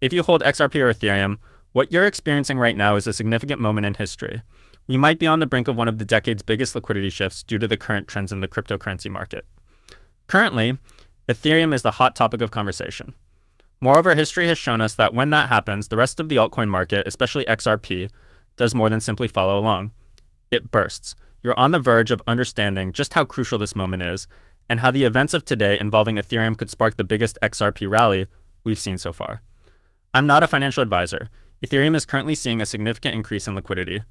If you hold XRP or Ethereum, what you're experiencing right now is a significant moment in history. We might be on the brink of one of the decade's biggest liquidity shifts due to the current trends in the cryptocurrency market. Currently, Ethereum is the hot topic of conversation. Moreover, history has shown us that when that happens, the rest of the altcoin market, especially XRP, does more than simply follow along. It bursts. You're on the verge of understanding just how crucial this moment is, and how the events of today involving Ethereum could spark the biggest XRP rally we've seen so far. I'm not a financial advisor. Ethereum is currently seeing a significant increase in liquidity.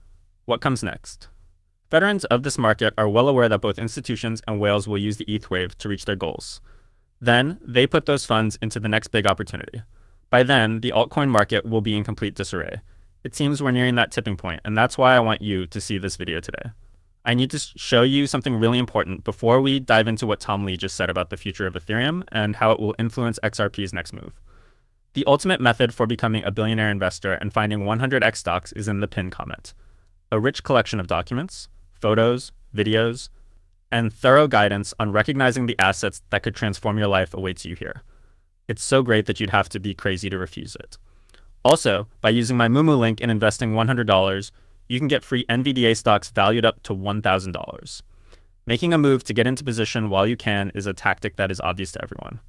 What comes next? Veterans of this market are well aware that both institutions and whales will use the ETH wave to reach their goals. Then, they put those funds into the next big opportunity. By then, the altcoin market will be in complete disarray. It seems we're nearing that tipping point, and that's why I want you to see this video today. I need to show you something really important before we dive into what Tom Lee just said about the future of Ethereum and how it will influence XRP's next move. The ultimate method for becoming a billionaire investor and finding 100x stocks is in the pinned comment. A rich collection of documents, photos, videos, and thorough guidance on recognizing the assets that could transform your life awaits you here. It's so great that you'd have to be crazy to refuse it. Also, by using my Moomoo link and investing $100, you can get free NVDA stocks valued up to $1,000. Making a move to get into position while you can is a tactic that is obvious to everyone.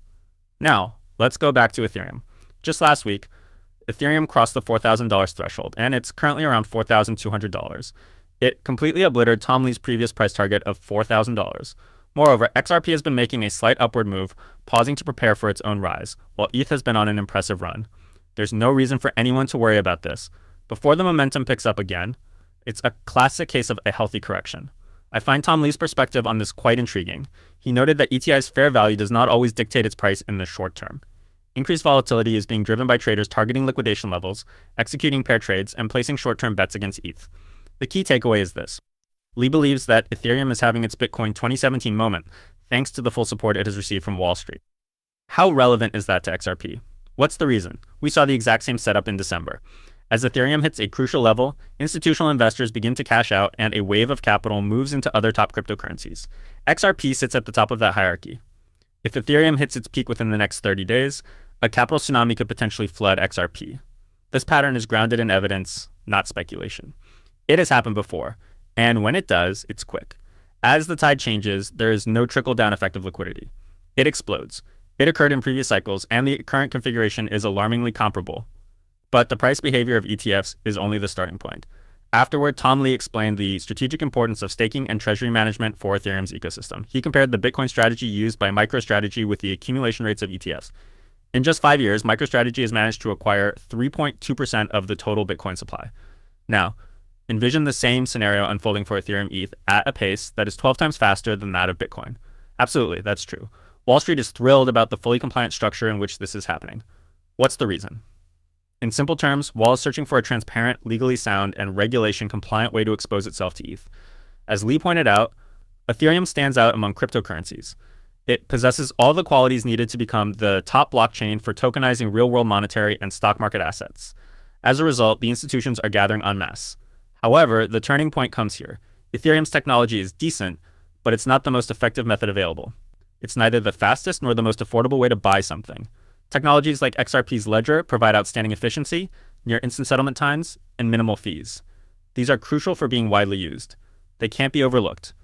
Now, let's go back to Ethereum. Just last week, Ethereum crossed the $4,000 threshold, and it's currently around $4,200. It completely obliterated Tom Lee's previous price target of $4,000. Moreover, XRP has been making a slight upward move, pausing to prepare for its own rise, while ETH has been on an impressive run. There's no reason for anyone to worry about this. Before the momentum picks up again, it's a classic case of a healthy correction. I find Tom Lee's perspective on this quite intriguing. He noted that ETI's fair value does not always dictate its price in the short term. Increased volatility is being driven by traders targeting liquidation levels, executing pair trades, and placing short-term bets against ETH. The key takeaway is this. Lee believes that Ethereum is having its Bitcoin 2017 moment, thanks to the full support it has received from Wall Street. How relevant is that to XRP? What's the reason? We saw the exact same setup in December. As Ethereum hits a crucial level, institutional investors begin to cash out and a wave of capital moves into other top cryptocurrencies. XRP sits at the top of that hierarchy. If Ethereum hits its peak within the next 30 days, a capital tsunami could potentially flood XRP. This pattern is grounded in evidence, not speculation. It has happened before, and when it does, it's quick. As the tide changes, there is no trickle-down effect of liquidity. It explodes. It occurred in previous cycles, and the current configuration is alarmingly comparable. But the price behavior of ETFs is only the starting point. Afterward, Tom Lee explained the strategic importance of staking and treasury management for Ethereum's ecosystem. He compared the Bitcoin strategy used by MicroStrategy with the accumulation rates of ETFs. In just 5 years, MicroStrategy has managed to acquire 3.2% of the total Bitcoin supply. Now, envision the same scenario unfolding for Ethereum ETH at a pace that is 12 times faster than that of Bitcoin. Absolutely, that's true. Wall Street is thrilled about the fully compliant structure in which this is happening. What's the reason? In simple terms, Wall is searching for a transparent, legally sound, and regulation-compliant way to expose itself to ETH. As Lee pointed out, Ethereum stands out among cryptocurrencies. It possesses all the qualities needed to become the top blockchain for tokenizing real-world monetary and stock market assets. As a result, the institutions are gathering en masse. However, the turning point comes here. Ethereum's technology is decent, but it's not the most effective method available. It's neither the fastest nor the most affordable way to buy something. Technologies like XRP's Ledger provide outstanding efficiency, near instant settlement times, and minimal fees. These are crucial for being widely used. They can't be overlooked.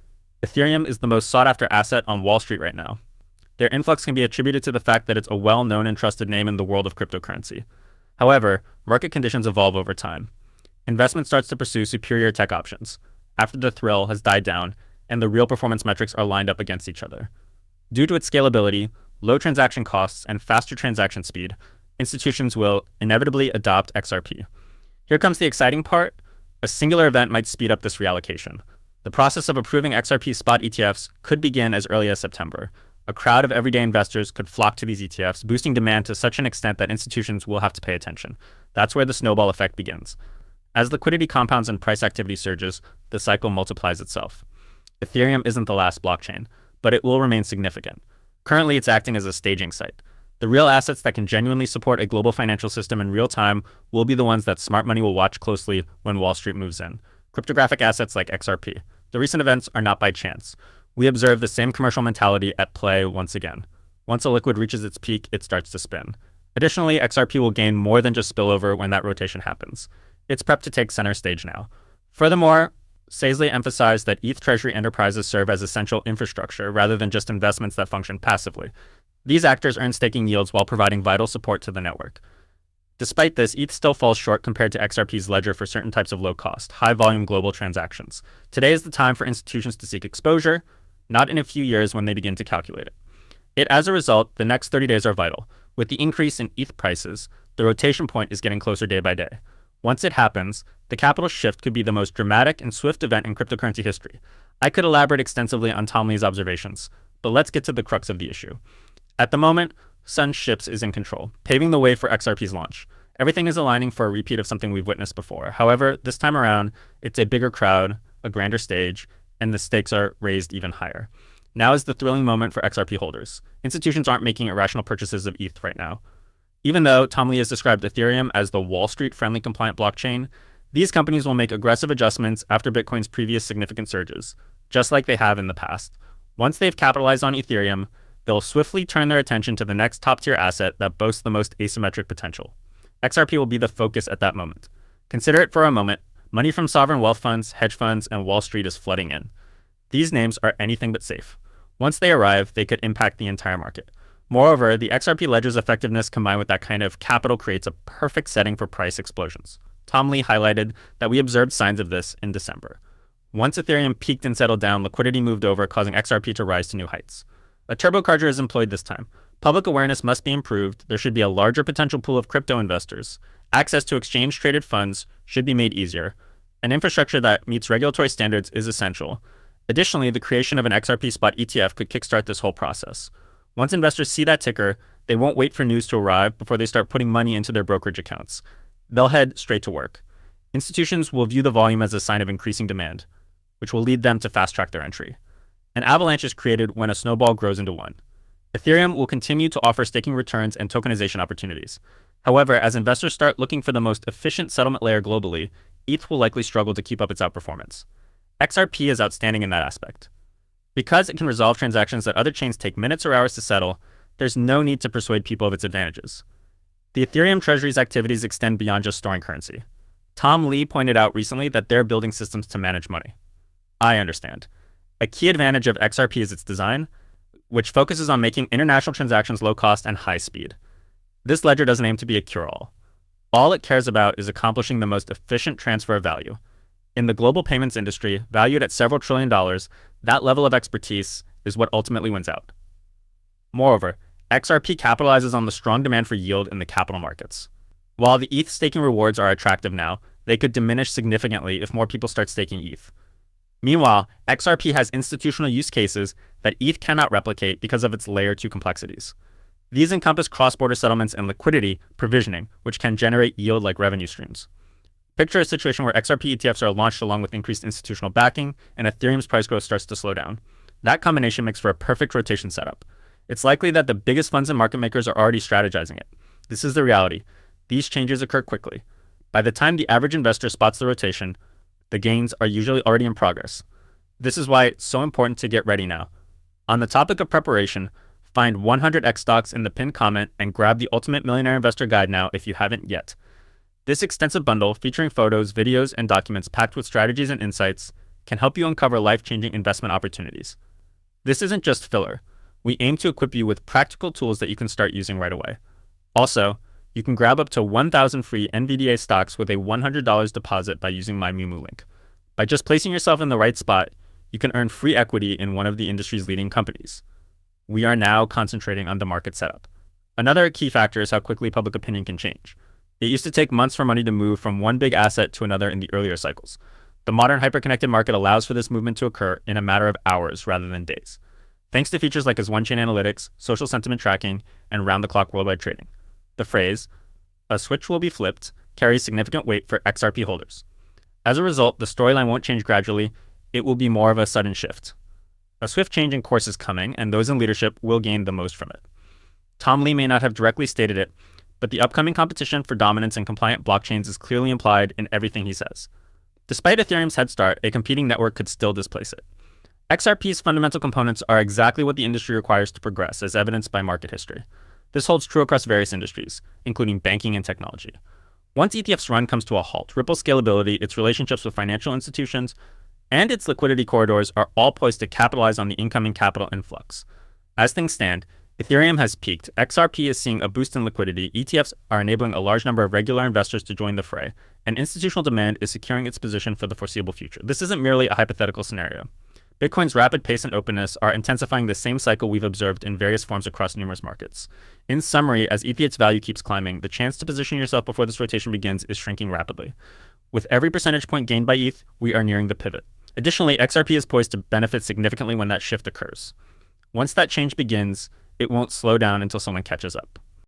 Ethereum is the most sought-after asset on Wall Street right now. Their influx can be attributed to the fact that it's a well-known and trusted name in the world of cryptocurrency. However, market conditions evolve over time. Investment starts to pursue superior tech options, after the thrill has died down and the real performance metrics are lined up against each other. Due to its scalability, low transaction costs, and faster transaction speed, institutions will inevitably adopt XRP. Here comes the exciting part. A singular event might speed up this reallocation. The process of approving XRP spot ETFs could begin as early as September. A crowd of everyday investors could flock to these ETFs, boosting demand to such an extent that institutions will have to pay attention. That's where the snowball effect begins. As liquidity compounds and price activity surges, the cycle multiplies itself. Ethereum isn't the last blockchain, but it will remain significant. Currently, it's acting as a staging site. The real assets that can genuinely support a global financial system in real time will be the ones that smart money will watch closely when Wall Street moves in. Cryptographic assets like XRP. The recent events are not by chance. We observe the same commercial mentality at play once again. Once a liquid reaches its peak, it starts to spin. Additionally, XRP will gain more than just spillover when that rotation happens. It's prepped to take center stage now. Furthermore, Saisley emphasized that ETH Treasury enterprises serve as essential infrastructure rather than just investments that function passively. These actors earn staking yields while providing vital support to the network. Despite this, ETH still falls short compared to XRP's ledger for certain types of low-cost, high-volume global transactions. Today is the time for institutions to seek exposure, not in a few years when they begin to calculate it. As a result, the next 30 days are vital. With the increase in ETH prices, the rotation point is getting closer day by day. Once it happens, the capital shift could be the most dramatic and swift event in cryptocurrency history. I could elaborate extensively on Tom Lee's observations, but let's get to the crux of the issue. At the moment, Sun Ships is in control, paving the way for XRP's launch. Everything is aligning for a repeat of something we've witnessed before. However, this time around, it's a bigger crowd, a grander stage, and the stakes are raised even higher. Now is the thrilling moment for XRP holders. Institutions aren't making irrational purchases of ETH right now. Even though Tom Lee has described Ethereum as the Wall Street-friendly compliant blockchain, these companies will make aggressive adjustments after Bitcoin's previous significant surges, just like they have in the past. Once they've capitalized on Ethereum, they'll swiftly turn their attention to the next top-tier asset that boasts the most asymmetric potential. XRP will be the focus at that moment. Consider it for a moment. Money from sovereign wealth funds, hedge funds, and Wall Street is flooding in. These names are anything but safe. Once they arrive, they could impact the entire market. Moreover, the XRP ledger's effectiveness combined with that kind of capital creates a perfect setting for price explosions. Tom Lee highlighted that we observed signs of this in December. Once Ethereum peaked and settled down, liquidity moved over, causing XRP to rise to new heights. A turbocharger is employed this time. Public awareness must be improved. There should be a larger potential pool of crypto investors. Access to exchange-traded funds should be made easier. An infrastructure that meets regulatory standards is essential. Additionally, the creation of an XRP spot ETF could kickstart this whole process. Once investors see that ticker, they won't wait for news to arrive before they start putting money into their brokerage accounts. They'll head straight to work. Institutions will view the volume as a sign of increasing demand, which will lead them to fast-track their entry. An avalanche is created when a snowball grows into one. Ethereum will continue to offer staking returns and tokenization opportunities. However, as investors start looking for the most efficient settlement layer globally, ETH will likely struggle to keep up its outperformance. XRP is outstanding in that aspect. Because it can resolve transactions that other chains take minutes or hours to settle, there's no need to persuade people of its advantages. The Ethereum Treasury's activities extend beyond just storing currency. Tom Lee pointed out recently that they're building systems to manage money. I understand. A key advantage of XRP is its design, which focuses on making international transactions low cost and high speed. This ledger doesn't aim to be a cure-all. All it cares about is accomplishing the most efficient transfer of value. In the global payments industry, valued at several $1 trillion, that level of expertise is what ultimately wins out. Moreover, XRP capitalizes on the strong demand for yield in the capital markets. While the ETH staking rewards are attractive now, they could diminish significantly if more people start staking ETH. Meanwhile, XRP has institutional use cases that ETH cannot replicate because of its layer 2 complexities. These encompass cross-border settlements and liquidity provisioning, which can generate yield-like revenue streams. Picture a situation where XRP ETFs are launched along with increased institutional backing, and Ethereum's price growth starts to slow down. That combination makes for a perfect rotation setup. It's likely that the biggest funds and market makers are already strategizing it. This is the reality. These changes occur quickly. By the time the average investor spots the rotation, the gains are usually already in progress. This is why it's so important to get ready now. On the topic of preparation, find 100x stocks in the pinned comment and grab the Ultimate Millionaire Investor Guide now if you haven't yet. This extensive bundle, featuring photos, videos, and documents packed with strategies and insights, can help you uncover life-changing investment opportunities. This isn't just filler. We aim to equip you with practical tools that you can start using right away. Also, you can grab up to 1,000 free NVDA stocks with a $100 deposit by using my Moomoo link. By just placing yourself in the right spot, you can earn free equity in one of the industry's leading companies. We are now concentrating on the market setup. Another key factor is how quickly public opinion can change. It used to take months for money to move from one big asset to another in the earlier cycles. The modern hyperconnected market allows for this movement to occur in a matter of hours rather than days, thanks to features like one-chain analytics, social sentiment tracking, and round-the-clock worldwide trading. The phrase, "a switch will be flipped," carries significant weight for XRP holders. As a result, the storyline won't change gradually, it will be more of a sudden shift. A swift change in course is coming, and those in leadership will gain the most from it. Tom Lee may not have directly stated it, but the upcoming competition for dominance in compliant blockchains is clearly implied in everything he says. Despite Ethereum's head start, a competing network could still displace it. XRP's fundamental components are exactly what the industry requires to progress, as evidenced by market history. This holds true across various industries, including banking and technology. Once ETF's run comes to a halt, Ripple's scalability, its relationships with financial institutions, and its liquidity corridors are all poised to capitalize on the incoming capital influx. As things stand, Ethereum has peaked, XRP is seeing a boost in liquidity, ETFs are enabling a large number of regular investors to join the fray, and institutional demand is securing its position for the foreseeable future. This isn't merely a hypothetical scenario. Bitcoin's rapid pace and openness are intensifying the same cycle we've observed in various forms across numerous markets. In summary, as ETH's value keeps climbing, the chance to position yourself before this rotation begins is shrinking rapidly. With every percentage point gained by ETH, we are nearing the pivot. Additionally, XRP is poised to benefit significantly when that shift occurs. Once that change begins, it won't slow down until someone catches up.